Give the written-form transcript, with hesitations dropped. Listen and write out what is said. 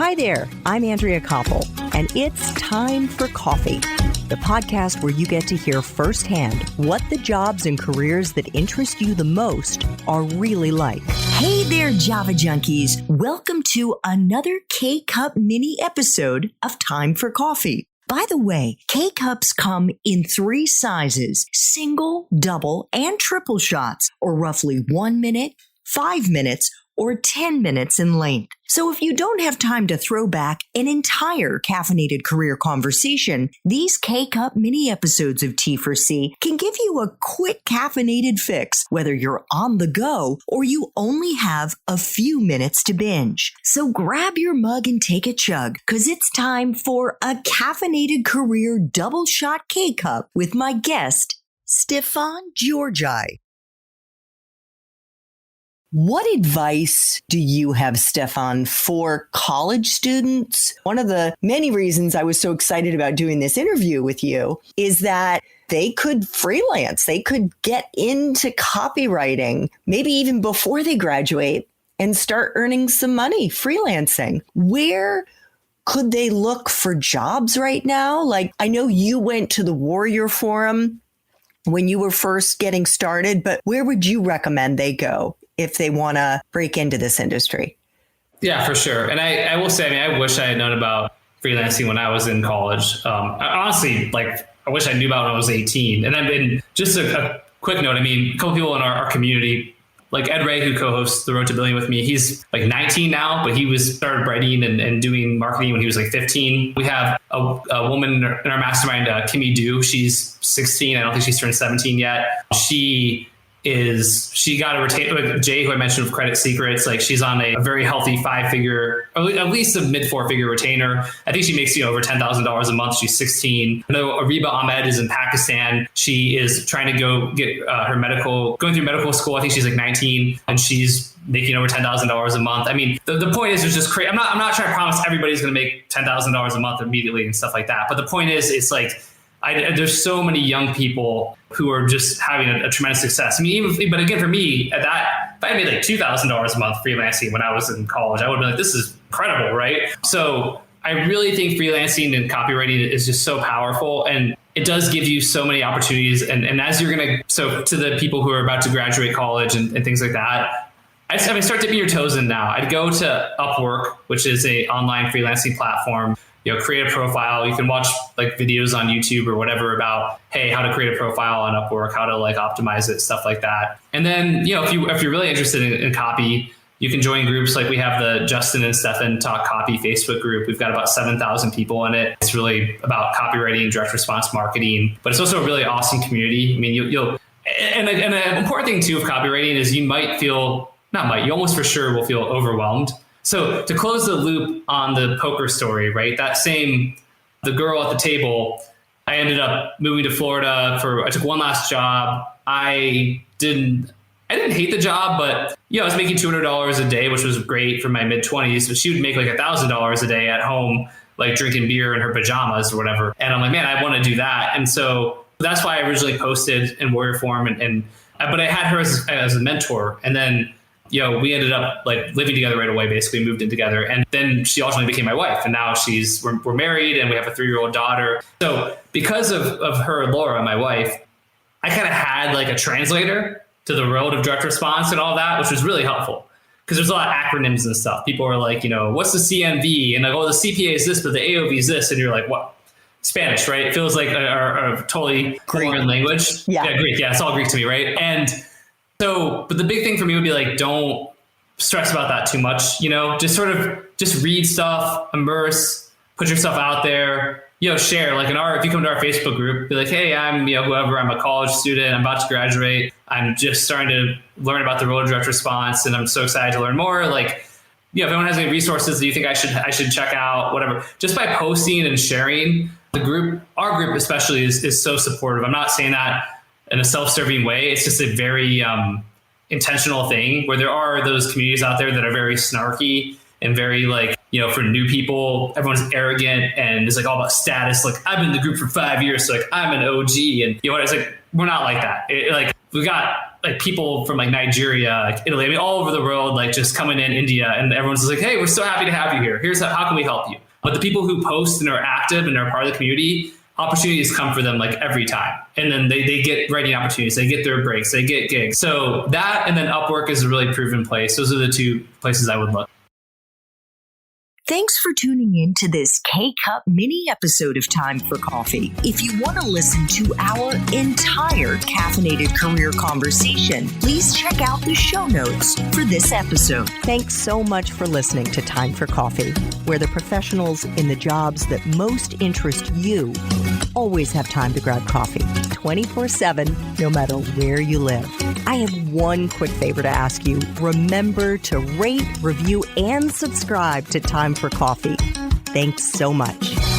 Hi there, I'm Andrea Koppel, and it's time for Coffee, the podcast where you get to hear firsthand what the jobs and careers that interest you the most are really like. Hey there, Java Junkies. Welcome to another K-Cup mini episode of Time for Coffee. By the way, K-Cups come in 3 sizes, single, double, and triple shots, or roughly 1 minute, 5 minutes, or 10 minutes in length. So if you don't have time to throw back an entire caffeinated career conversation, these K-Cup mini episodes of T4C can give you a quick caffeinated fix, whether you're on the go or you only have a few minutes to binge. So grab your mug and take a chug, because it's time for a caffeinated career double shot K-Cup with my guest, Stefan Georgi. What advice do you have, Stefan, for college students? One of the many reasons I was so excited about doing this interview with you is that they could freelance. They could get into copywriting, maybe even before they graduate, and start earning some money freelancing. Where could they look for jobs right now? Like, I know you went to the Warrior Forum when you were first getting started, but where would you recommend they go if they want to break into this industry? Yeah, for sure. And I will say, I wish I had known about freelancing when I was in college. Honestly, I wish I knew about it when I was 18. And then just a quick note, a couple people in our community, like Ed Ray, who co-hosts The Road to Billion with me, he's like 19 now, but he started writing and doing marketing when he was like 15. We have a woman in our mastermind, Kimmy Du. She's 16. I don't think she's turned 17 yet. She got a retainer, like Jay, who I mentioned with Credit Secrets, like she's on a very healthy 5-figure, or at least a mid 4-figure retainer. I think she makes over $10,000 a month. She's 16. I know Ariba Ahmed is in Pakistan. She is trying to go get going through medical school. I think she's like 19 and she's making over $10,000 a month. The point is, it's just crazy. I'm not trying to promise everybody's going to make $10,000 a month immediately and stuff like that. But the point is, it's like, there's so many young people who are just having a tremendous success. But again, for me, if I made like $2,000 a month freelancing when I was in college, I would be like, this is incredible, right? So I really think freelancing and copywriting is just so powerful, and it does give you so many opportunities. And as you're to the people who are about to graduate college and things like that, start dipping your toes in now. I'd go to Upwork, which is a online freelancing platform. Create a profile. You can watch like videos on YouTube or whatever about, hey, how to create a profile on Upwork, how to like optimize it, stuff like that. And then, if you're really interested in copy, you can join groups. Like we have the Justin and Stefan Talk Copy Facebook group. We've got about 7,000 people in it. It's really about copywriting, direct response marketing, but it's also a really awesome community. And an important thing too of copywriting is you almost for sure will feel overwhelmed. So to close the loop on the poker story, right? The girl at the table, I ended up moving to Florida I took one last job. I didn't hate the job, but I was making $200 a day, which was great for my mid-20s, but she would make like $1,000 a day at home, like drinking beer in her pajamas or whatever. And I'm like, man, I want to do that. And so that's why I originally posted in Warrior Forum but I had her as a mentor. And then we ended up like living together right away, basically moved in together. And then she ultimately became my wife. And now we're married and we have a 3-year-old daughter. So because of her, Laura, my wife, I kind of had like a translator to the world of direct response and all that, which was really helpful because there's a lot of acronyms and stuff. People are like, what's the CMV? And like, oh, the CPA is this, but the AOV is this. And you're like, what? Spanish, right? It feels like a totally foreign language. Yeah, Greek. Yeah, it's all Greek to me, right? And so, but the big thing for me would be like, don't stress about that too much, just read stuff, immerse, put yourself out there, share. Like if you come to our Facebook group, be like, hey, I'm, whoever, I'm a college student, I'm about to graduate. I'm just starting to learn about the role of direct response and I'm so excited to learn more. Like, if anyone has any resources that you think I should check out, whatever, just by posting and sharing our group especially is so supportive. I'm not saying that in a self-serving way. It's just a very intentional thing where there are those communities out there that are very snarky and very like, for new people, everyone's arrogant and it's like all about status. Like I've been in the group for 5 years, so like I'm an OG and it's like, we're not like that. We've got like people from like Nigeria, like Italy, I mean, all over the world, like just coming in India, and everyone's just like, hey, we're so happy to have you here. Here's how can we help you? But the people who post and are active and are part of the community, opportunities come for them like every time. And then they get writing opportunities, they get their breaks, they get gigs. So that, and then Upwork is a really proven place. Those are the two places I would look. Thanks for tuning in to this K-Cup mini episode of Time for Coffee. If you want to listen to our entire caffeinated career conversation, please check out the show notes for this episode. Thanks so much for listening to Time for Coffee, where the professionals in the jobs that most interest you always have time to grab coffee 24/7, no matter where you live. I have one quick favor to ask you. Remember to rate, review, and subscribe to Time for Coffee. Thanks so much.